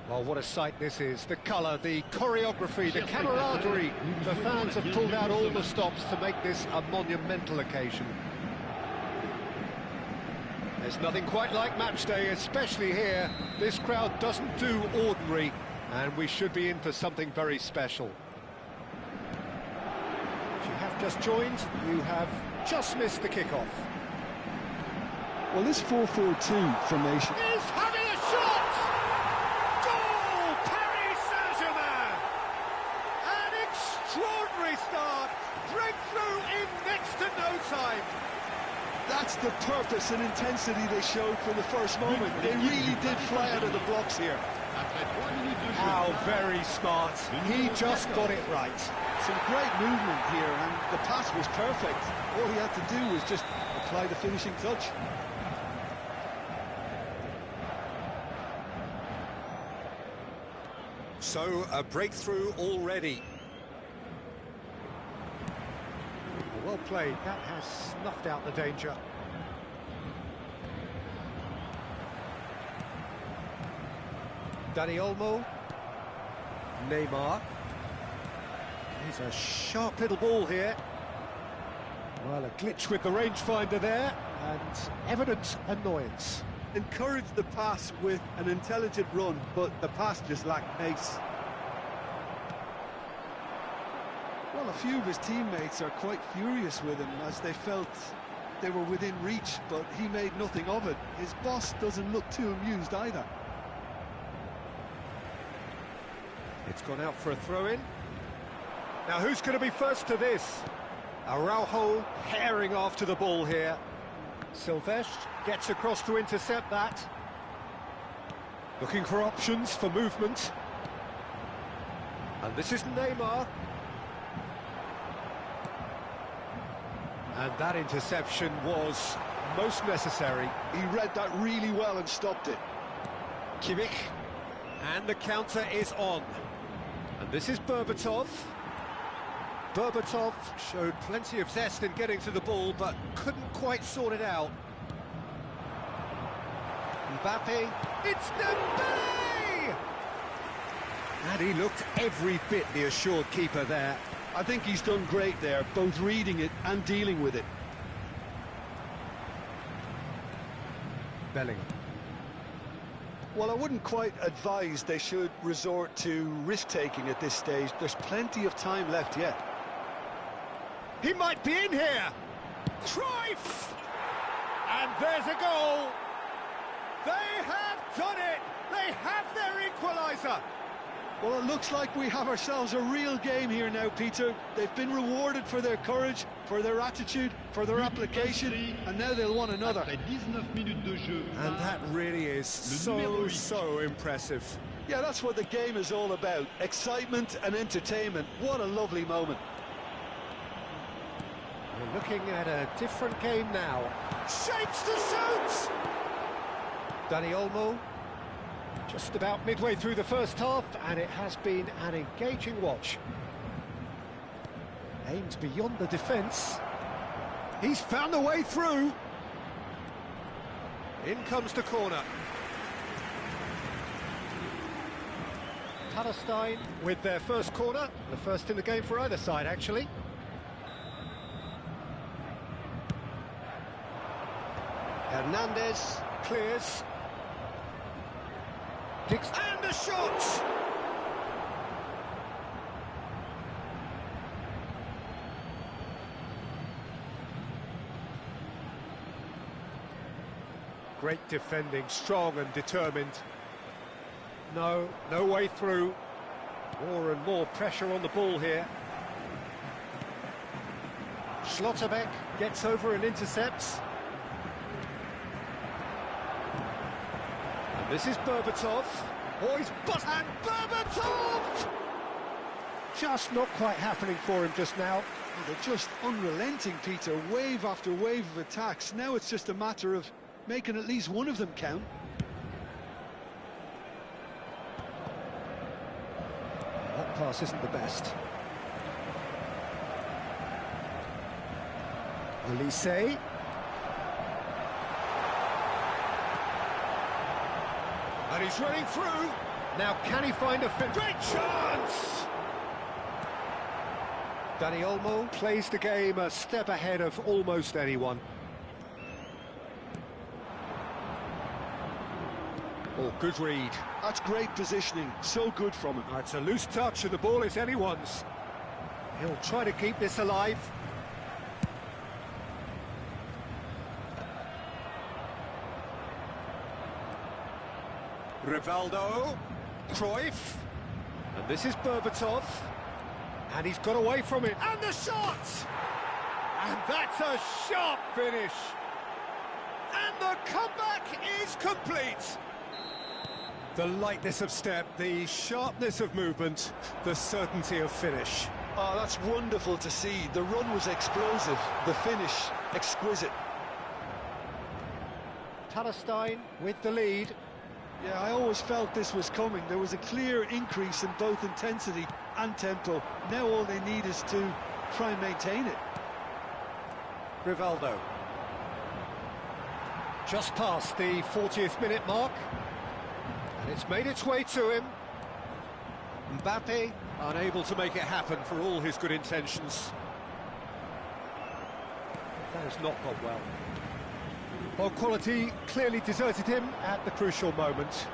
Well, what a sight this is. The colour, the choreography, the camaraderie. The fans have pulled out all the stops to make this a monumental occasion. There's nothing quite like match day, especially here. This crowd doesn't do ordinary, and we should be in for something very special. If you have just joined, you have just missed the kickoff. Well, this 4-4-2 formation Is having a shot! Goal! Paris Saint-Germain! An extraordinary start! Breakthrough in next to no time! That's the purpose and intensity they showed from the first moment. They really did fly out of the blocks here. How very smart. He just got it right. Some great movement here, and the pass was perfect. All he had to do was just apply the finishing touch. So, a breakthrough already. Well played. That has snuffed out the danger. Dani Olmo. Neymar. Here's a sharp little ball here. Well, a glitch with the rangefinder there, and evident annoyance. Encouraged the pass with an intelligent run, but the pass just lacked pace. Well, a few of his teammates are quite furious with him as they felt they were within reach, but he made nothing of it. His boss doesn't look too amused either. It's gone out for a throw-in. Now, who's going to be first to this? Araujo herring after the ball here. Silvestre gets across to intercept that. Looking for options for movement. And this is Neymar. And that interception was most necessary. He read that really well and stopped it. Kimmich. And the counter is on. And this is Berbatov. Berbatov showed plenty of zest in getting to the ball, but couldn't quite sort it out. Mbappe. It's Dembele! And he looked every bit the assured keeper there. I think he's done great there, both reading it and dealing with it. Bellingham. Well, I wouldn't quite advise they should resort to risk-taking at this stage. There's plenty of time left yet. He might be in here! Cruyff! And there's a goal! They have done it! They have their equaliser! Well, it looks like we have ourselves a real game here now, Peter. They've been rewarded for their courage, for their attitude, for their application, and now they'll want another. And that really is so impressive. Yeah, that's what the game is all about. Excitement and entertainment. What a lovely moment. We're looking at a different game now. Shapes to shoot! Dani Olmo. Just about midway through the first half, and it has been an engaging watch. Aims beyond the defence. He's found a way through. In comes the corner. Palestine with their first corner, the first in the game for either side, actually. Hernandez clears. And a shot! Great defending, strong and determined. No way through. More and more pressure on the ball here. Schlotterbeck gets over and intercepts. This is Berbatov. Oh, he's and Berbatov! Just not quite happening for him just now. They're just unrelenting, Peter. Wave after wave of attacks. Now it's just a matter of making at least one of them count. That pass isn't the best. Elise. And he's running through. Now, can he find a fit? Great chance! Dani Olmo plays the game a step ahead of almost anyone. Oh, good read. That's great positioning, so good from him. It's a loose touch and the ball is anyone's. He'll try to keep this alive. Rivaldo, Cruyff, and this is Berbatov, and he's got away from it, and the shot! And that's a sharp finish. And the comeback is complete. The lightness of step, the sharpness of movement, the certainty of finish. Oh, that's wonderful to see. The run was explosive, the finish exquisite. Palestine with the lead. Yeah, I always felt this was coming. There was a clear increase in both intensity and tempo. Now all they need is to try and maintain it. Rivaldo. Just past the 40th minute mark. And it's made its way to him. Mbappe unable to make it happen for all his good intentions. That has not gone well. Well, quality clearly deserted him at the crucial moment.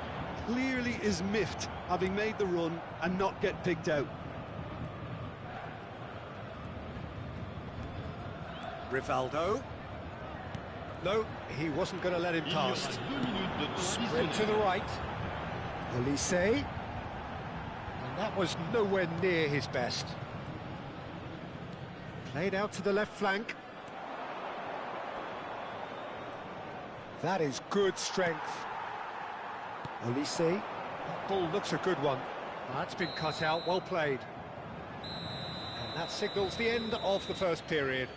Clearly is miffed, having made the run and not get picked out. Rivaldo. No, he wasn't going to let him past. Spread to the right. Olise. And that was nowhere near his best. Played out to the left flank. That is good strength. Olise. That ball looks a good one. That's been cut out, well played. And that signals the end of the first period.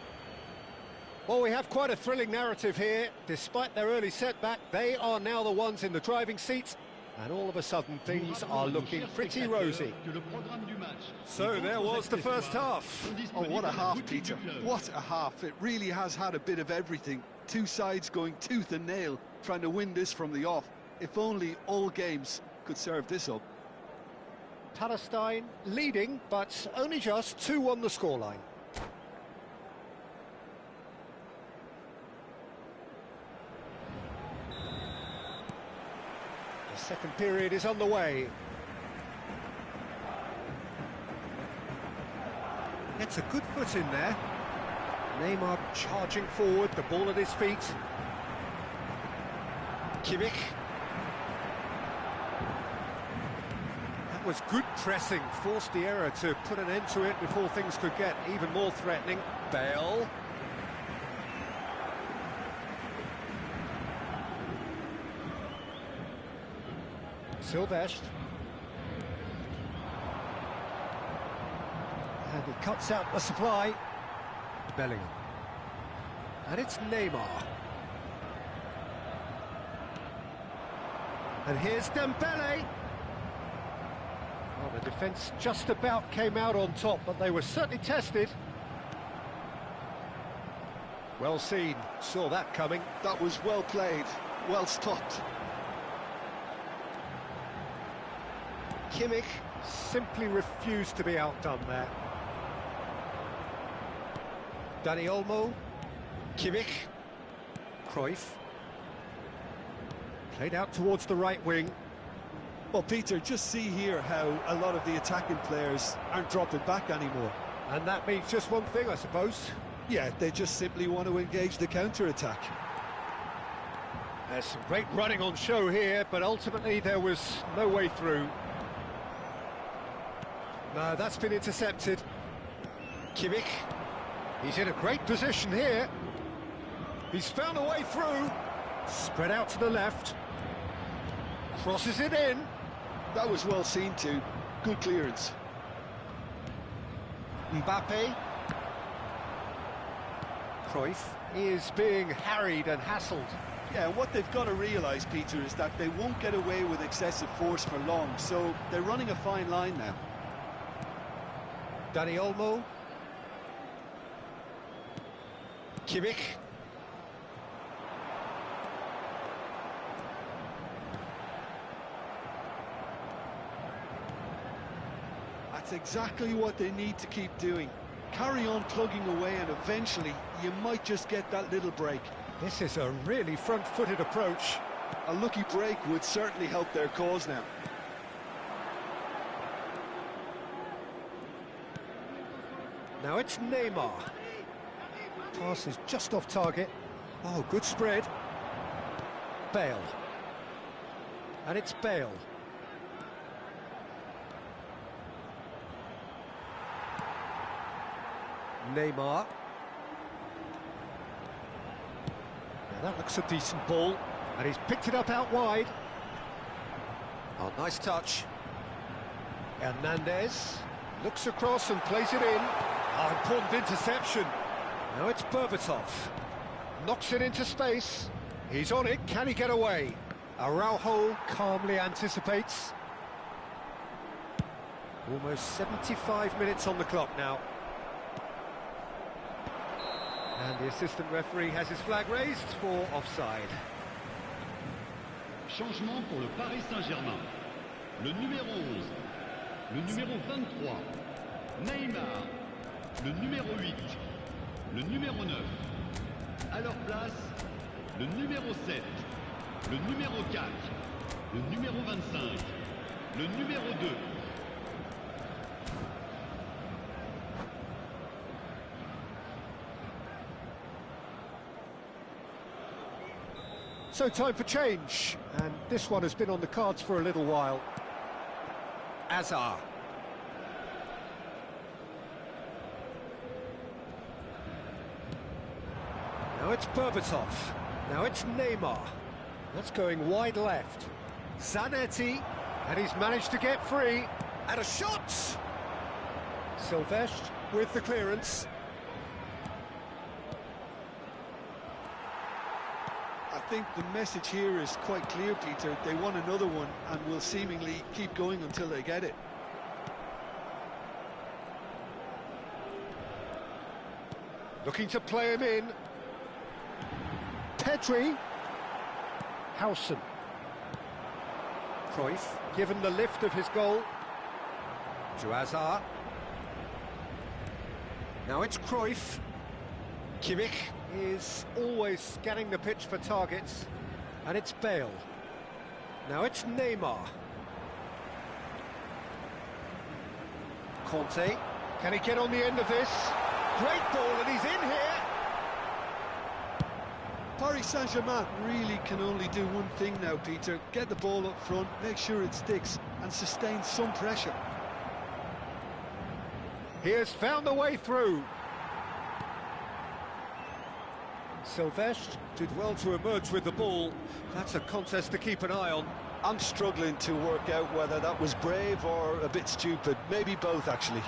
Well, we have quite a thrilling narrative here. Despite their early setback, they are now the ones in the driving seat. And all of a sudden, things are looking pretty rosy. So there was the first half. Oh, what a half, Peter. What a half. It really has had a bit of everything. Two sides going tooth and nail, trying to win this from the off. If only all games could serve this up. Palestine leading, but only just 2-1 the scoreline. The second period is underway. Gets a good foot in there. Neymar charging forward, the ball at his feet. Kimmich. That was good pressing, forced the error to put an end to it before things could get even more threatening. Bale. Silvestre. And he cuts out the supply. Bellingham. And it's Neymar. And here's Dembele. Well, the defence just about came out on top, but they were certainly tested. Well seen, saw that coming. That was well played, well stopped. Kimmich simply refused to be outdone there. Dani Olmo, Kimmich, Cruyff. Played out towards the right wing. Well, Peter, just see here how a lot of the attacking players aren't dropping back anymore. And that means just one thing, I suppose. Yeah, they just simply want to engage the counter-attack. There's some great running on show here, but ultimately there was no way through. No, that's been intercepted. Kimmich. He's in a great position here. He's found a way through. Spread out to the left. Crosses it in. That was well seen too. Good clearance. Mbappe. Cruyff is being harried and hassled. Yeah, what they've got to realise, Peter, is that they won't get away with excessive force for long, so they're running a fine line now. Dani Olmo. Kimmich. That's exactly what they need to keep doing. Carry on plugging away and eventually you might just get that little break. This is a really front-footed approach. A lucky break would certainly help their cause now. Now it's Neymar. Pass is just off target. Oh, good spread. Bale. And it's Bale. Neymar. Now that looks a decent ball, and he's picked it up out wide. Oh, nice touch. Hernandez looks across and plays it in. Oh, important interception. Now it's Berbatov. Knocks it into space. He's on it, can he get away? Araujo calmly anticipates. Almost 75 minutes on the clock now. And the assistant referee has his flag raised for offside. Changement pour le Paris Saint-Germain. Le numéro 11, le numéro 23, Neymar, le numéro 8, le numéro 9. À leur place, le numéro 7, le numéro 4, le numéro 25, le numéro 2. So time for change, and this one has been on the cards for a little while. Azar. Now it's Berbatov. Now it's Neymar. That's going wide left. Zanetti, and he's managed to get free. And a shot! Silvestre with the clearance. I think the message here is quite clear, Peter. They want another one and will seemingly keep going until they get it. Looking to play him in. Pedri. Howson. Cruyff, given the lift of his goal. To Azar. Now it's Cruyff. Kimmich is always scanning the pitch for targets, and it's Bale. Now it's Neymar. Conte, can he get on the end of this? Great ball, and he's in here! Paris Saint-Germain really can only do one thing now, Peter. Get the ball up front, make sure it sticks, and sustain some pressure. He has found the way through. Silvestre did well to emerge with the ball. That's a contest to keep an eye on. I'm struggling to work out whether that was brave or a bit stupid. Maybe both, actually.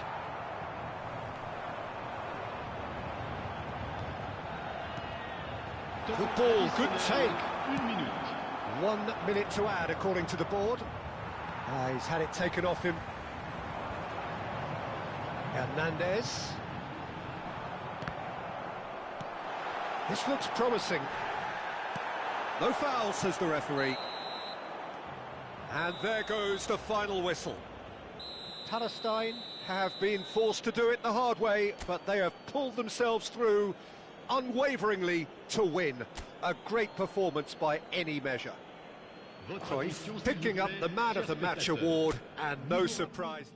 Good ball, good take. 1 minute to add, according to the board. He's had it taken off him. Hernandez. This looks promising. No foul, says the referee. And there goes the final whistle. Palestine have been forced to do it the hard way, but they have pulled themselves through unwaveringly to win. A great performance by any measure. Cruyff picking up the Man of the Match award, and no surprise.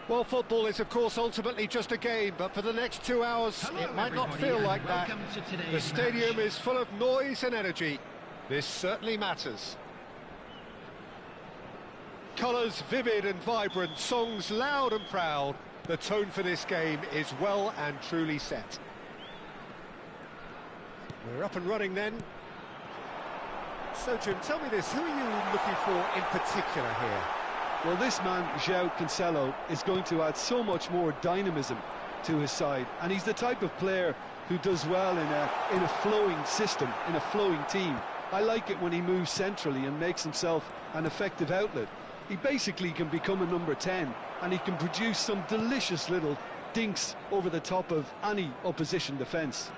Well, football is, of course, ultimately just a game, but for the next 2 hours, Hello, it might not everybody, feel and like that. welcome to today's The stadium match. is full of noise and energy. This certainly matters. Colours vivid and vibrant, songs loud and proud. The tone for this game is well and truly set. We're up and running then. So, Jim, tell me this, who are you looking for in particular here? Well, this man, João Cancelo, is going to add so much more dynamism to his side, and he's the type of player who does well in a flowing system, in a flowing team. I like it when he moves centrally and makes himself an effective outlet. He basically can become a number 10, and he can produce some delicious little dinks over the top of any opposition defence.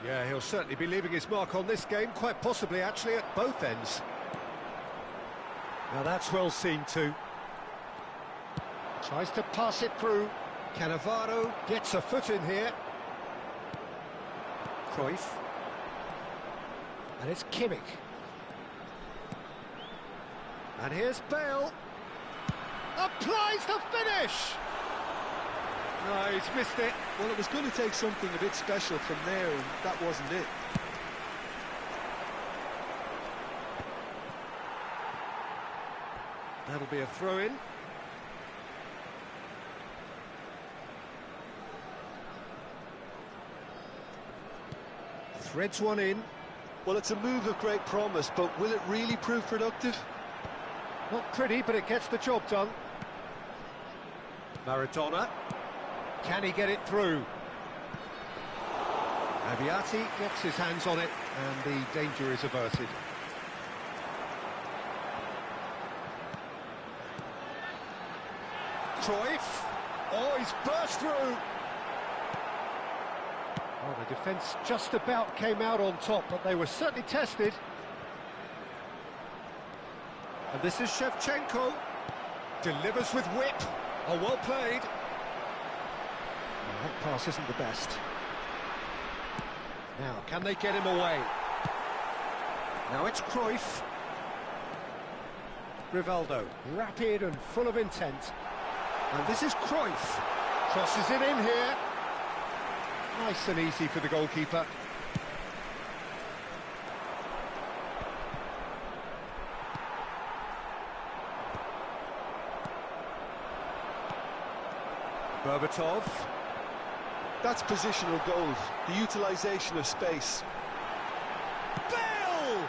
Yeah, he'll certainly be leaving his mark on this game, quite possibly actually at both ends. Now that's well seen too. Tries to pass it through. Cannavaro gets a foot in here. Cruyff. And it's Kimmich. And here's Bale. Applies the finish! No, he's missed it. Well, it was going to take something a bit special from there, and that wasn't it. That'll be a throw-in. Threads one in. Well, it's a move of great promise, but will it really prove productive? Not pretty, but it gets the job done. Maradona. Can he get it through? Aviati gets his hands on it, and the danger is averted. Cruyff. Oh, he's burst through. Oh, the defence just about came out on top, but they were certainly tested. And this is Shevchenko. Delivers with whip. Oh, well played. Well, that pass isn't the best. Now, can they get him away? Now it's Cruyff. Rivaldo, rapid and full of intent. And this is Cruyff. Crosses it in here. Nice and easy for the goalkeeper. Berbatov. That's positional goals, the utilisation of space. Bale!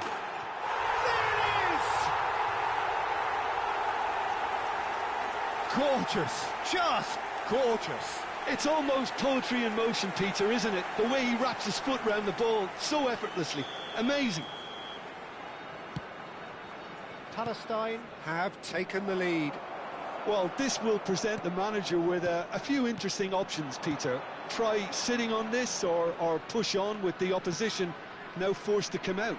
There it is! Gorgeous, just gorgeous. It's almost poetry in motion, Peter, isn't it? The way he wraps his foot round the ball so effortlessly. Amazing. Palestine have taken the lead. Well, this will present the manager with a few interesting options, Peter. Try sitting on this or push on with the opposition now forced to come out.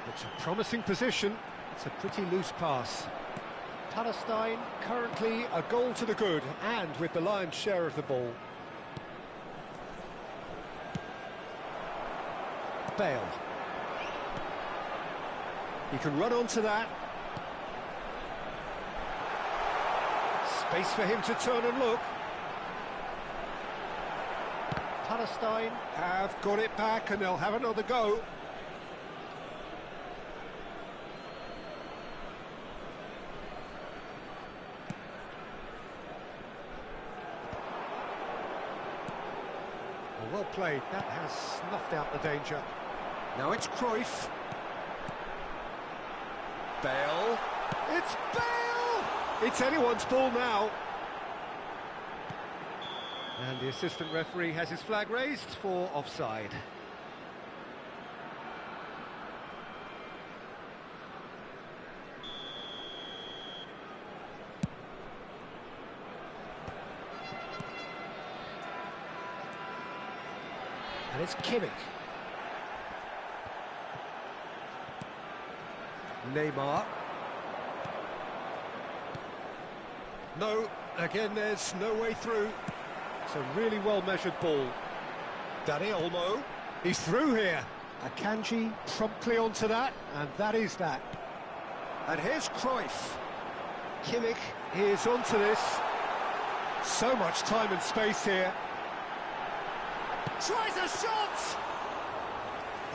It's a promising position. It's a pretty loose pass. Palestine currently a goal to the good and with the lion's share of the ball. Bale. He can run onto that. Space for him to turn and look. Palestine have got it back and they'll have another go. Well played, that has snuffed out the danger. Now it's Cruyff. Bale. It's Bale! It's anyone's ball now. And the assistant referee has his flag raised for offside. And it's Kimmich. Neymar. No, again there's no way through. It's a really well-measured ball. Dani Olmo, he's through here. Akanji promptly onto that, and that is that. And here's Cruyff. Kimmich is onto this. So much time and space here. Tries a shot!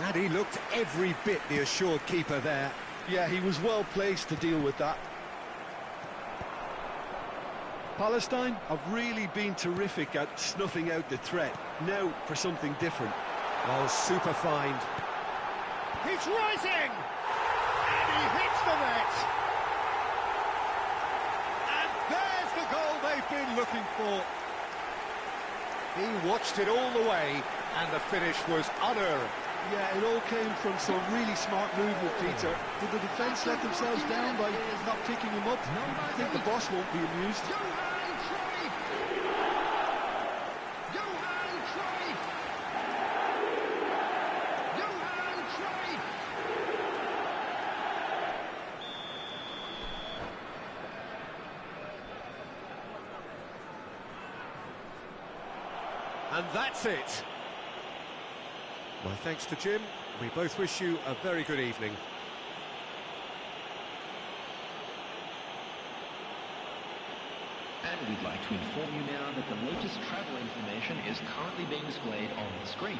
And he looked every bit the assured keeper there. Yeah, he was well placed to deal with that. Palestine have really been terrific at snuffing out the threat. Now for something different. Oh, super find. He's rising! And he hits the net! And there's the goal they've been looking for. He watched it all the way, and the finish was unerring. Yeah, it all came from some really smart movement, Peter. Did the defence let themselves down by not picking him up? I think the boss won't be amused. And that's it. My thanks to Jim. We both wish you a very good evening. And we'd like to inform you now that the latest travel information is currently being displayed on the screen.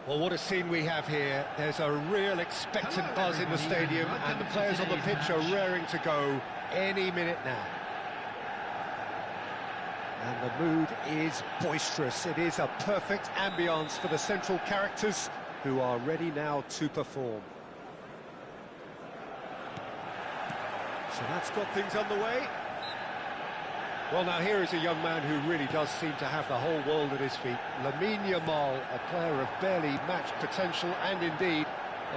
Well, what a scene we have here. There's a real expectant buzz in the stadium, and the players on the pitch are raring to go any minute now. And the mood is boisterous. It is a perfect ambience for the central characters, who are ready now to perform. So that's got things underway. Well, now here is a young man who really does seem to have the whole world at his feet. Lamine Yamal, a player of barely matched potential and indeed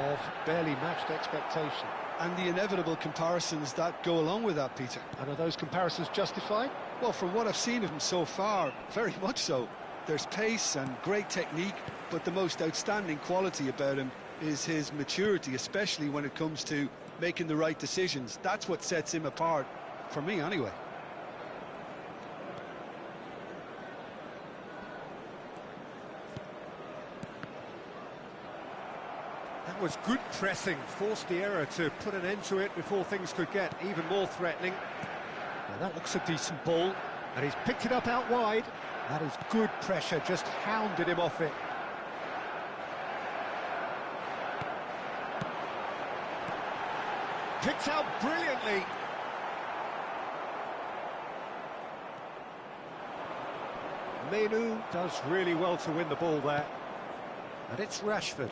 of barely matched expectation. And the inevitable comparisons that go along with that, Peter. And are those comparisons justified? Well, from what I've seen of him so far, very much so. There's pace and great technique, but the most outstanding quality about him is his maturity, especially when it comes to making the right decisions. That's what sets him apart, for me anyway. That was good pressing, forced the error to put an end to it before things could get even more threatening. Now that looks a decent ball, and he's picked it up out wide. That is good pressure, just hounded him off it. Picked out brilliantly. Menu does really well to win the ball there. And it's Rashford.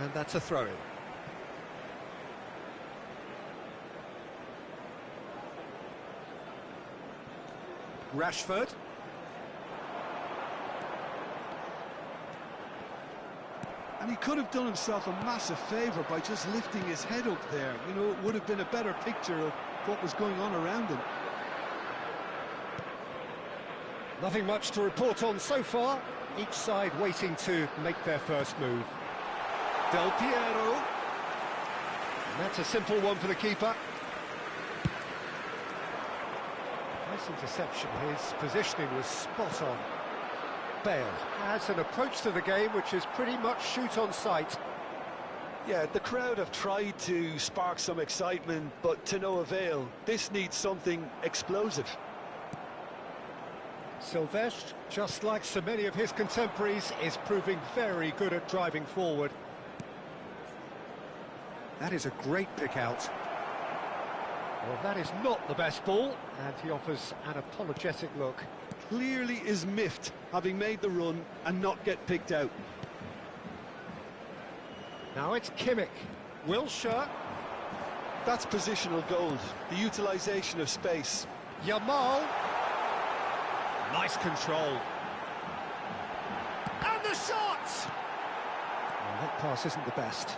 And that's a throw-in. Rashford. And he could have done himself a massive favour by just lifting his head up there. You know, it would have been a better picture of what was going on around him. Nothing much to report on so far. Each side waiting to make their first move. Del Piero. And that's a simple one for the keeper. Nice interception. His positioning was spot on. Bale has an approach to the game which is pretty much shoot on sight. Yeah, the crowd have tried to spark some excitement, but to no avail. This needs something explosive. Silvestre, just like so many of his contemporaries, is proving very good at driving forward. That is a great pick out. Well, that is not the best ball, and he offers an apologetic look. Clearly is miffed, having made the run and not get picked out. Now it's Kimmich. Wilshere. That's positional gold, the utilisation of space. Yamal. Nice control. And the shot! Well, that pass isn't the best.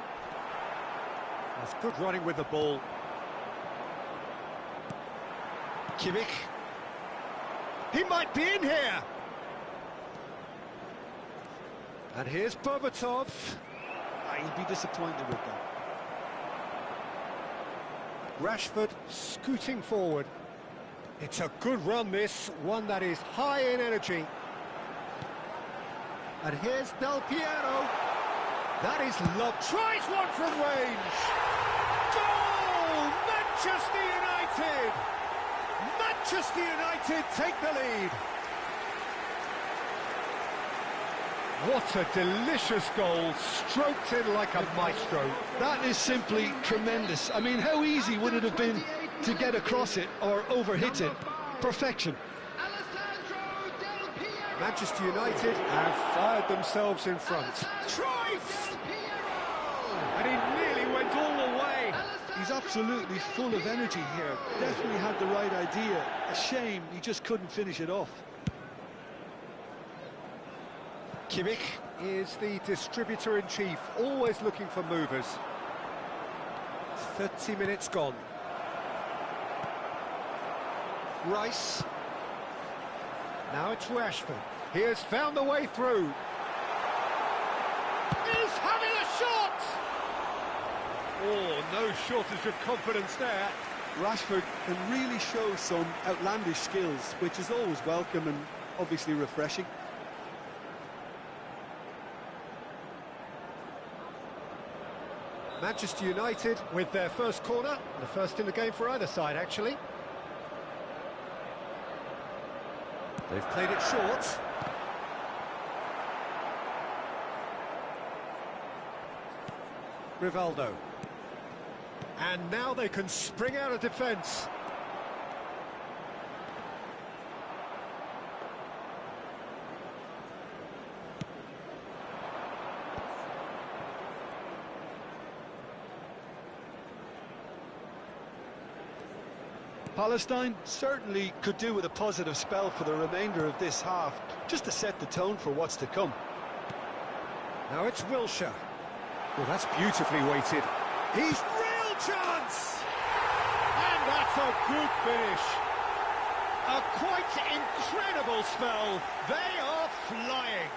That's good running with the ball. Kimmich. He might be in here! And here's Berbatov. He'll be disappointed with that. Rashford scooting forward. It's a good run, this, one that is high in energy. And here's Del Piero. That is love. Tries one from range. Goal! Manchester United! Manchester United take the lead. What a delicious goal, stroked in like a maestro. That is simply tremendous. I mean, how easy would it have been to get across it or overhit it? Perfection. Manchester United have fired themselves in front. Trife! And he nearly went all the way. He's absolutely full of energy here. Definitely had the right idea. A shame he just couldn't finish it off. Kimmich is the distributor-in-chief, always looking for movers. 30 minutes gone. Rice. Now it's Rashford. He has found the way through. He's having a shot! Oh, no shortage of confidence there. Rashford can really show some outlandish skills, which is always welcome and obviously refreshing. Manchester United with their first corner, the first in the game for either side, actually. They've played it short. Rivaldo. And now they can spring out of defence. Palestine certainly could do with a positive spell for the remainder of this half, just to set the tone for what's to come. Now it's Wilshere. Well, that's beautifully weighted. He's real chance! And that's a good finish. A quite incredible spell. They are flying.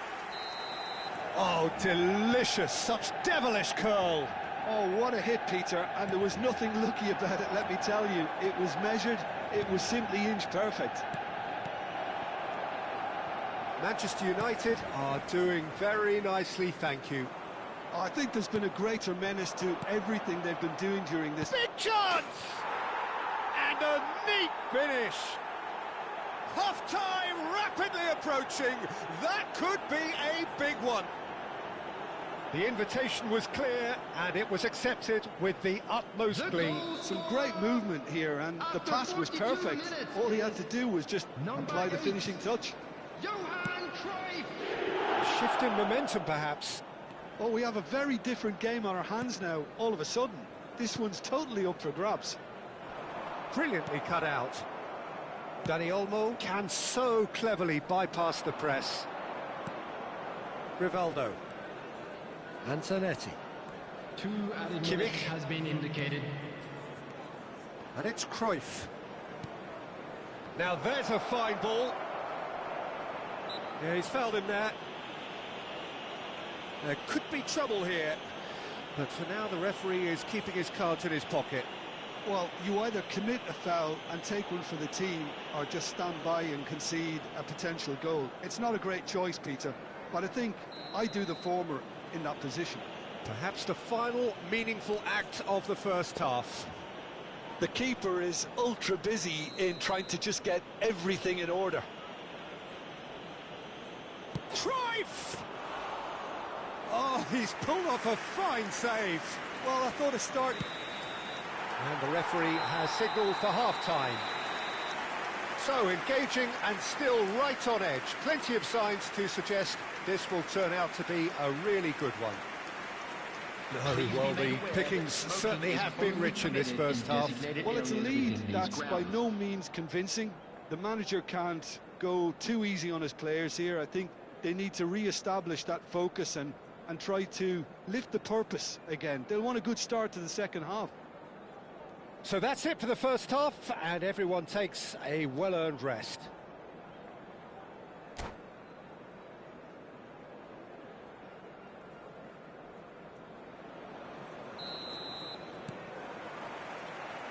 Oh, delicious. Such devilish curl. Oh, what a hit, Peter, and there was nothing lucky about it, let me tell you. It was measured, it was simply inch perfect. Manchester United are doing very nicely, thank you. I think there's been a greater menace to everything they've been doing during this. Big chance! And a neat finish. Half-time rapidly approaching. That could be a big one. The invitation was clear, and it was accepted with the utmost glee. Some great movement here, and the pass was perfect. All he had to do was just apply the finishing touch. Shift in momentum, perhaps. Oh, we have a very different game on our hands now, all of a sudden. This one's totally up for grabs. Brilliantly cut out. Dani Olmo can so cleverly bypass the press. Rivaldo. Antonetti. Two added Kimmich minutes has been indicated. And it's Cruyff. Now there's a fine ball. Yeah, he's fouled him there. There could be trouble here. But for now, the referee is keeping his cards in his pocket. Well, you either commit a foul and take one for the team, or just stand by and concede a potential goal. It's not a great choice, Peter, but I think I do the former in that position. Perhaps the final meaningful act of the first half. The keeper is ultra busy in trying to just get everything in order. Cruyff! Oh, he's pulled off a fine save. Well, I thought a start... And the referee has signalled for half-time. So, engaging and still right on edge. Plenty of signs to suggest this will turn out to be a really good one. Oh, well, the pickings certainly have been rich in this first half. Well, it's a lead that's by no means convincing. The manager can't go too easy on his players here. I think they need to re-establish that focus and try to lift the purpose again. They'll want a good start to the second half. So that's it for the first half, and everyone takes a well-earned rest.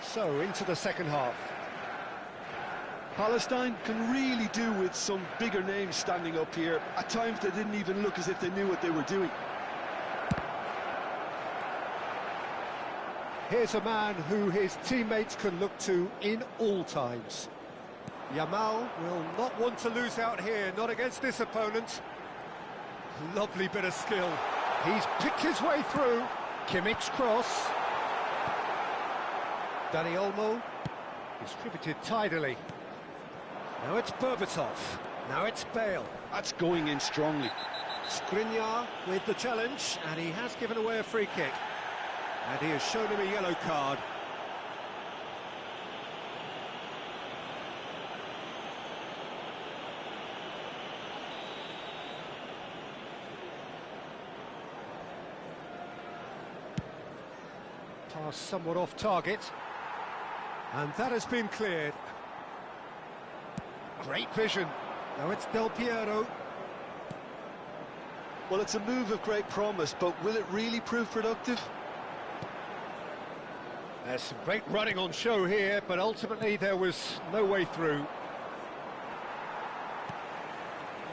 So, into the second half. Palestine can really do with some bigger names standing up here. At times they didn't even look as if they knew what they were doing. Here's a man who his teammates can look to in all times. Yamal will not want to lose out here, not against this opponent. Lovely bit of skill. He's picked his way through. Kimmich's cross. Dani Olmo, distributed tidily. Now it's Berbatov. Now it's Bale. That's going in strongly. Skriniar with the challenge, and he has given away a free kick. And he has shown him a yellow card. Pass somewhat off target. And that has been cleared. Great vision. Now it's Del Piero. Well, it's a move of great promise, but will it really prove productive? There's some great running on show here, but ultimately there was no way through.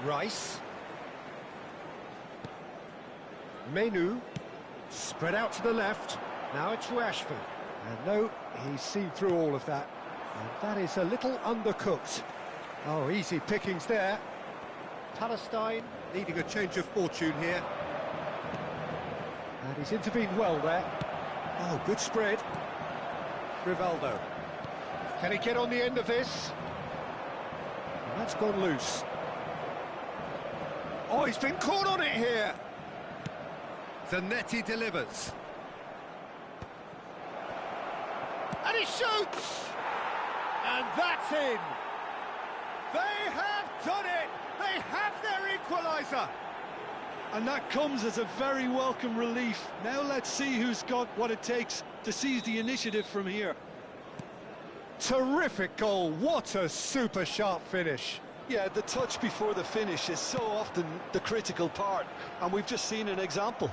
Rice. Menu. Spread out to the left. Now it's Rashford. And no, he's seen through all of that. And that is a little undercooked. Oh, easy pickings there. Palestine needing a change of fortune here. And he's intervened well there. Oh, good spread. Rivaldo. Can he get on the end of this? And that's gone loose. Oh, he's been caught on it here. Zanetti delivers. And he shoots! And that's in! They have done it! They have their equaliser! And that comes as a very welcome relief. Now let's see who's got what it takes to seize the initiative from here. Terrific goal, what a super sharp finish. Yeah, the touch before the finish is so often the critical part, and we've just seen an example.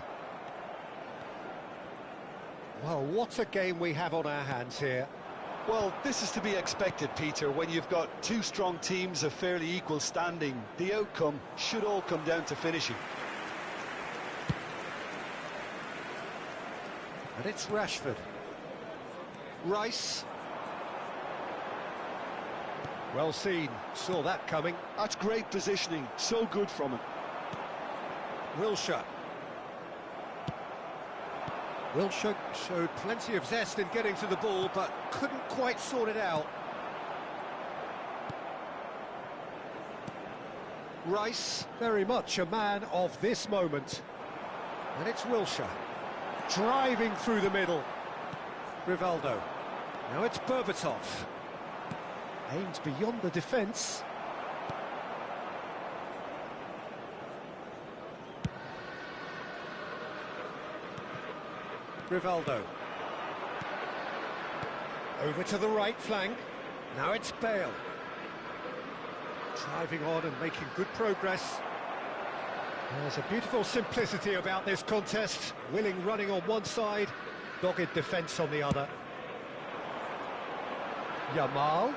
Well, what a game we have on our hands here. Well, this is to be expected, Peter, when you've got two strong teams of fairly equal standing. The outcome should all come down to finishing. And it's Rashford. Rice. Well seen, saw that coming. That's great positioning, so good from him. Wilshere. Wilshere showed plenty of zest in getting to the ball, but couldn't quite sort it out. Rice, very much a man of this moment. And it's Wilshere. Driving through the middle. Rivaldo. Now it's Berbatov. Aims beyond the defence. Rivaldo. Over to the right flank. Now it's Bale. Driving on and making good progress. There's a beautiful simplicity about this contest. Willing running on one side, dogged defence on the other. Yamal.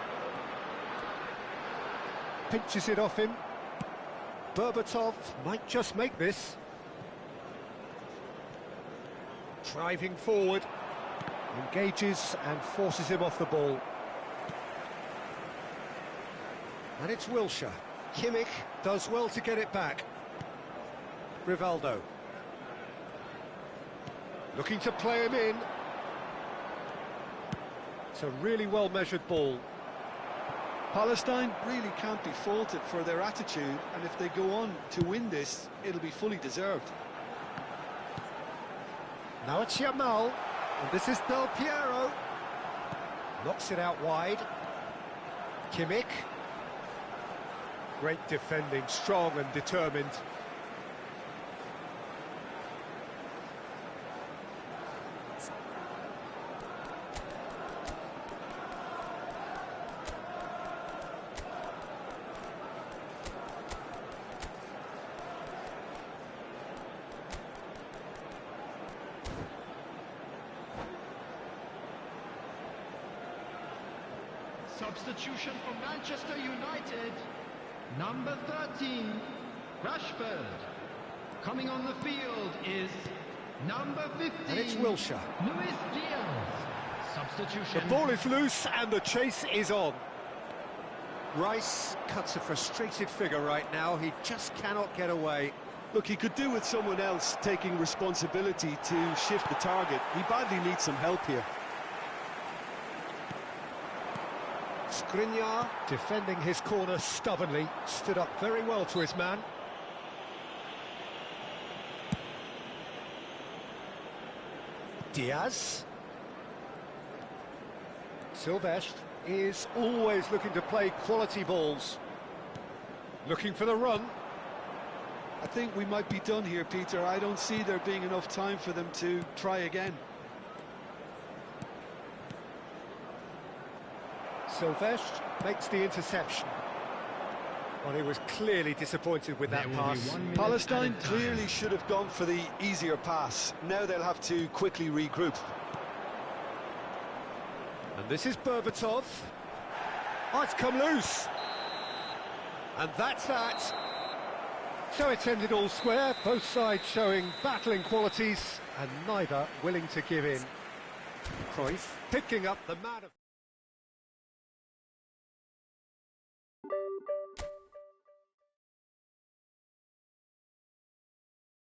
Pinches it off him. Berbatov might just make this. Driving forward. Engages and forces him off the ball. And it's Wilshere. Kimmich does well to get it back. Rivaldo. Looking to play him in. It's a really well-measured ball. Palestine really can't be faulted for their attitude, and if they go on to win this, it'll be fully deserved. Now it's Yamal, and this is Del Piero. Knocks it out wide. Kimmich. Great defending, strong and determined. Substitution for Manchester United. Number 13, Rashford. Coming on the field is number 15. And it's Wilshere. Luis Diaz. Substitution. The ball is loose and the chase is on. Rice cuts a frustrated figure right now. He just cannot get away. Look, he could do with someone else taking responsibility to shift the target. He badly needs some help here. Skriniar defending his corner stubbornly, stood up very well to his man. Diaz. Silvestre is always looking to play quality balls. Looking for the run. I think we might be done here, Peter. I don't see there being enough time for them to try again. Silvestre makes the interception. Well, he was clearly disappointed with that pass. Palestine clearly should have gone for the easier pass. Now they'll have to quickly regroup. And this is Berbatov. Oh, it's come loose. And that's that. So it's ended all square, both sides showing battling qualities and neither willing to give in. Cruyff picking up the man of...